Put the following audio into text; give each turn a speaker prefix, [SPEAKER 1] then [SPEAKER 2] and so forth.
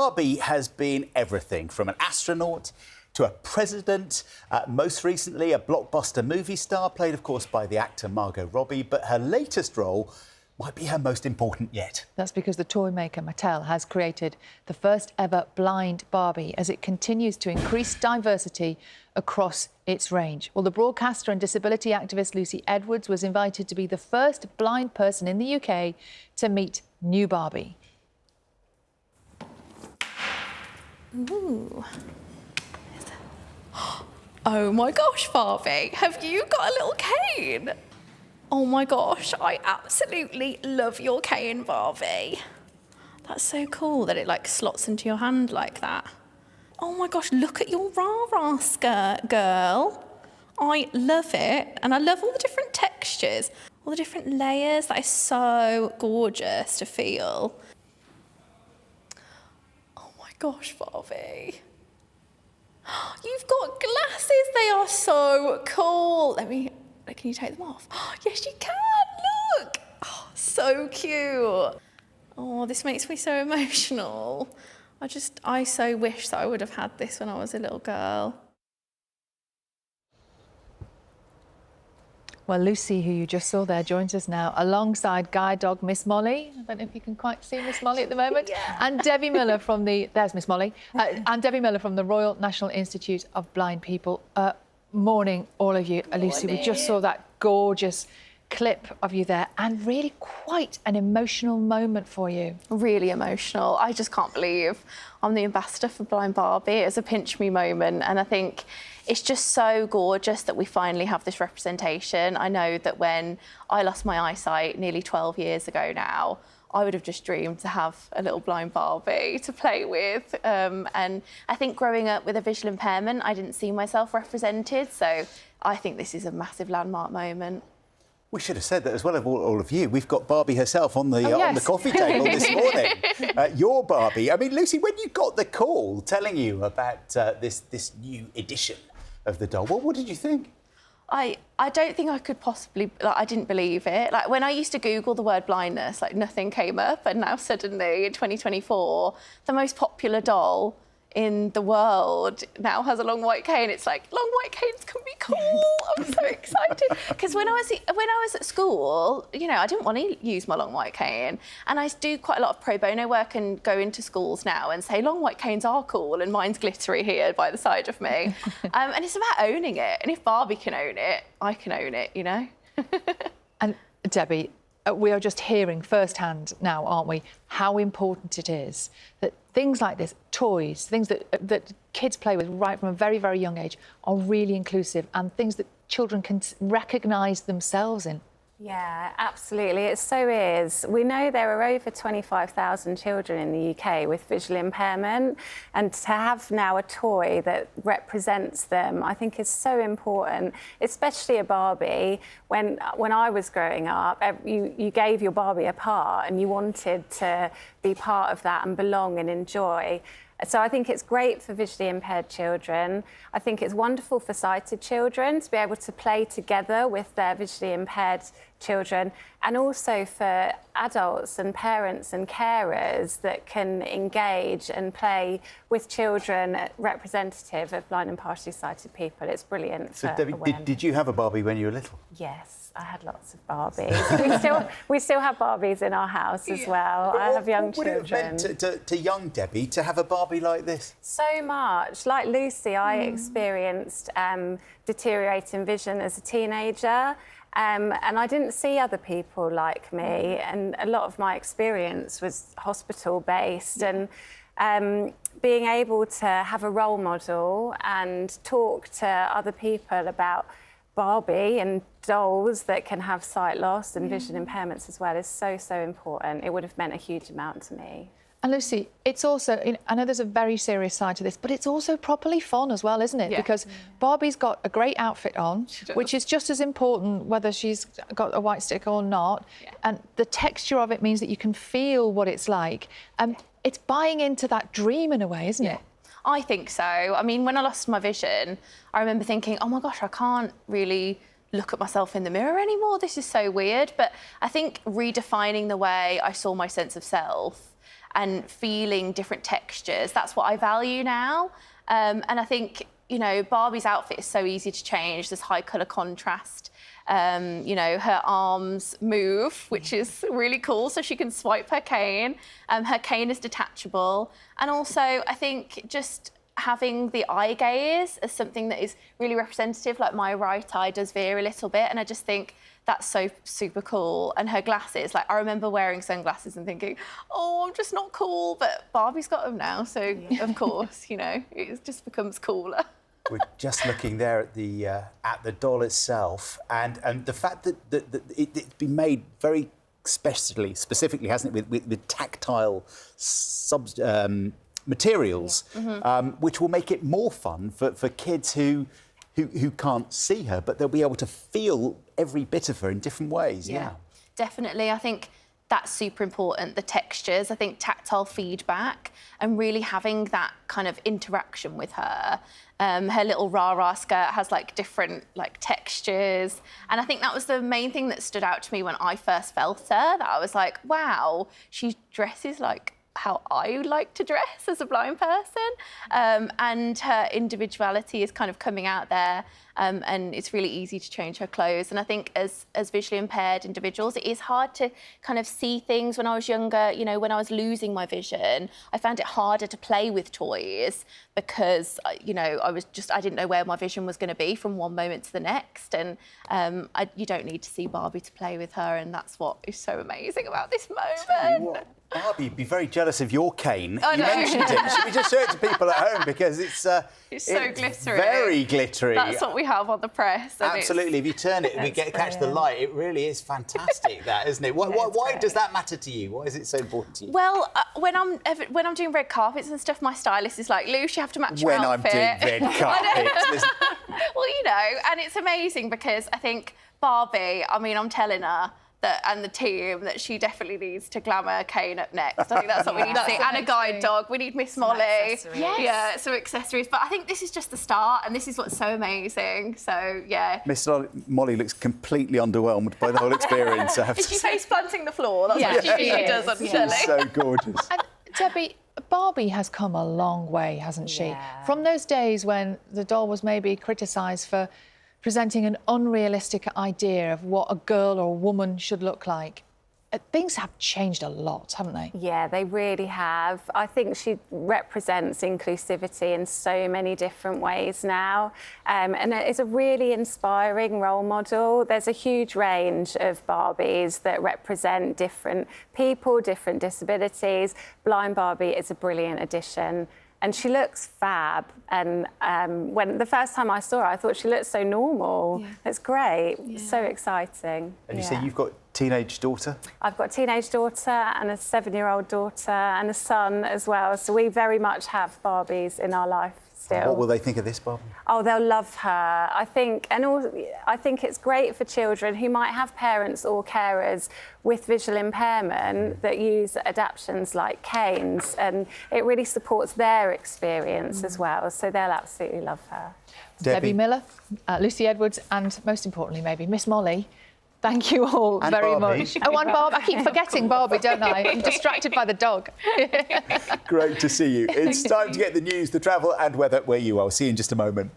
[SPEAKER 1] Barbie has been everything from an astronaut to a president, most recently a blockbuster movie star, played, of course, by the actor Margot Robbie. But her latest role might be her most important yet.
[SPEAKER 2] That's because the toy maker Mattel has created the first ever blind Barbie as it continues to increase diversity across its range. Well, the broadcaster and disability activist Lucy Edwards was invited to be the first blind person in the UK to meet new Barbie.
[SPEAKER 3] Ooh. Oh my gosh, Barbie, have you got a little cane? Oh my gosh, I absolutely love your cane, Barbie. That's so cool that it like slots into your hand like that. Oh my gosh, look at your rah-rah skirt, girl. I love it, and I love all the different textures, all the different layers. That is so gorgeous to feel. Oh my gosh, Barbie. You've got glasses, they are so cool. Can you take them off? Oh, yes, you can, look. Oh, so cute. Oh, this makes me so emotional. I so wish that I would have had this when I was a little girl.
[SPEAKER 2] Well, Lucy, who you just saw there, joins us now alongside guide dog Miss Molly. I don't know if you can quite see Miss Molly at the moment.
[SPEAKER 3] Yeah.
[SPEAKER 2] And Debbie Miller from there's Miss Molly, and Debbie Miller from the Royal National Institute of Blind People. Morning, all of you. Lucy, we just saw that gorgeous clip of you there, and really quite an emotional moment for you.
[SPEAKER 3] Really emotional. I just can't believe I'm the ambassador for Blind Barbie. It was a pinch me moment, and I think it's just so gorgeous that we finally have this representation. I know that when I lost my eyesight nearly 12 years ago now, I would have just dreamed to have a little blind Barbie to play with. And I think growing up with a visual impairment, I didn't see myself represented. So I think this is a massive landmark moment.
[SPEAKER 1] We should have said that as well of all of you. We've got Barbie herself on the coffee table this morning. Your Barbie. I mean, Lucy, when you got the call telling you about this new edition of the doll, what did you think?
[SPEAKER 3] I don't think I could possibly, I didn't believe it. Like when I used to Google the word blindness, nothing came up, and now suddenly in 2024, the most popular doll in the world now has a long white cane. It's like, long white canes can be cool. I'm so excited. Because when I was at school, you know, I didn't want to use my long white cane. And I do quite a lot of pro bono work and go into schools now and say, long white canes are cool, and mine's glittery here by the side of me. And it's about owning it. And if Barbie can own it, I can own it, you know?
[SPEAKER 2] And Debbie, we are just hearing firsthand now, aren't we, how important it is that things like this, toys, things that kids play with right from a very, very young age, are really inclusive, and things that children can recognise themselves in.
[SPEAKER 4] Yeah, absolutely. It so is. We know there are over 25,000 children in the UK with visual impairment, and to have now a toy that represents them, I think is so important, especially a Barbie. When I was growing up, you gave your Barbie a part and you wanted to be part of that and belong and enjoy. So I think it's great for visually impaired children. I think it's wonderful for sighted children to be able to play together with their visually impaired children, and also for adults and parents and carers that can engage and play with children representative of blind and partially sighted people. It's brilliant.
[SPEAKER 1] So, Debbie, did you have a Barbie when you were little?
[SPEAKER 4] Yes, I had lots of Barbies. we still have Barbies in our house as well. I have young children.
[SPEAKER 1] What would it meant to young Debbie to have a Barbie like this?
[SPEAKER 4] So much. Like Lucy, I experienced deteriorating vision as a teenager. And I didn't see other people like me, and a lot of my experience was hospital-based. And being able to have a role model and talk to other people about Barbie and dolls that can have sight loss and vision impairments as well is so, so important. It would have meant a huge amount to me.
[SPEAKER 2] And Lucy, it's also, I know there's a very serious side to this, but it's also properly fun as well, isn't it?
[SPEAKER 3] Yeah.
[SPEAKER 2] Because Barbie's got a great outfit on, which is just as important whether she's got a white stick or not. Yeah. And the texture of it means that you can feel what it's like. It's buying into that dream in a way, isn't it?
[SPEAKER 3] I think so. I mean, when I lost my vision, I remember thinking, oh my gosh, I can't really look at myself in the mirror anymore. This is so weird. But I think redefining the way I saw my sense of self and feeling different textures. That's what I value now. And I think, you know, Barbie's outfit is so easy to change. There's high colour contrast. You know, her arms move, which is really cool, so she can swipe her cane. Her cane is detachable. And also, I think just having the eye gaze as something that is really representative, like my right eye does veer a little bit, and I just think that's so super cool. And her glasses, like I remember wearing sunglasses and thinking, oh, I'm just not cool, but Barbie's got them now, so of course, you know, it just becomes cooler.
[SPEAKER 1] We're just looking there at the doll itself, and the fact that it's been made very specifically, hasn't it, with tactile materials, which will make it more fun for kids who can't see her, but they'll be able to feel every bit of her in different ways. Yeah,
[SPEAKER 3] definitely. I think that's super important, the textures. I think tactile feedback and really having that kind of interaction with her. Her little rah-rah skirt has like different like textures. And I think that was the main thing that stood out to me when I first felt her, that I was like, wow, she dresses like how I like to dress as a blind person. And her individuality is kind of coming out there. And it's really easy to change her clothes. And I think as visually impaired individuals, it is hard to kind of see things. When I was younger, you know, when I was losing my vision, I found it harder to play with toys because, you know, I didn't know where my vision was going to be from one moment to the next. And you don't need to see Barbie to play with her. And that's what is so amazing about this moment.
[SPEAKER 1] Barbie would be very jealous of your cane.
[SPEAKER 3] Oh,
[SPEAKER 1] you mentioned it. Should we just show it to people at home, because it's so glittery. Very glittery.
[SPEAKER 3] That's what we have on the press.
[SPEAKER 1] Absolutely. If you turn it, catch the light. It really is fantastic, that, isn't it? Why does that matter to you? Why is it so important to you?
[SPEAKER 3] Well, when I'm doing red carpets and stuff, my stylist is like, Luce, you have to match your outfit.
[SPEAKER 1] When I'm doing red carpets.
[SPEAKER 3] Well, you know, and it's amazing because I think Barbie, I mean, I'm telling her and the team that she definitely needs to glamour cane up next. I think that's what we need to see. And a guide dog. We need Miss Molly.
[SPEAKER 2] Yes.
[SPEAKER 3] Yeah, some accessories. But I think this is just the start, and this is what's so amazing. So, yeah.
[SPEAKER 1] Miss Molly looks completely underwhelmed by the whole experience.
[SPEAKER 3] Is she face planting the floor? That's what she usually does on telly.
[SPEAKER 1] So gorgeous.
[SPEAKER 2] And Debbie, Barbie has come a long way, hasn't she?
[SPEAKER 4] Yeah.
[SPEAKER 2] From those days when the doll was maybe criticised for presenting an unrealistic idea of what a girl or a woman should look like. Things have changed a lot, haven't they?
[SPEAKER 4] Yeah, they really have. I think she represents inclusivity in so many different ways now. And it's a really inspiring role model. There's a huge range of Barbies that represent different people, different disabilities. Blind Barbie is a brilliant addition. And she looks fab. And when the first time I saw her, I thought she looked so normal. Yeah. It's great. Yeah. So exciting.
[SPEAKER 1] And you say you've got a teenage daughter?
[SPEAKER 4] I've got a teenage daughter and a 7-year-old daughter and a son as well. So we very much have Barbies in our life still.
[SPEAKER 1] What will they think of this, Barbie?
[SPEAKER 4] Oh, they'll love her, I think. And I think it's great for children who might have parents or carers with visual impairment that use adaptations like canes, and it really supports their experience as well. So they'll absolutely love her.
[SPEAKER 2] Debbie Miller, Lucy Edwards, and most importantly, maybe Miss Molly. Thank you all very much. Oh, and Barbie. I keep forgetting Barbie, don't I? I'm distracted by the dog.
[SPEAKER 1] Great to see you. It's time to get the news, the travel and weather where you are. See you in just a moment.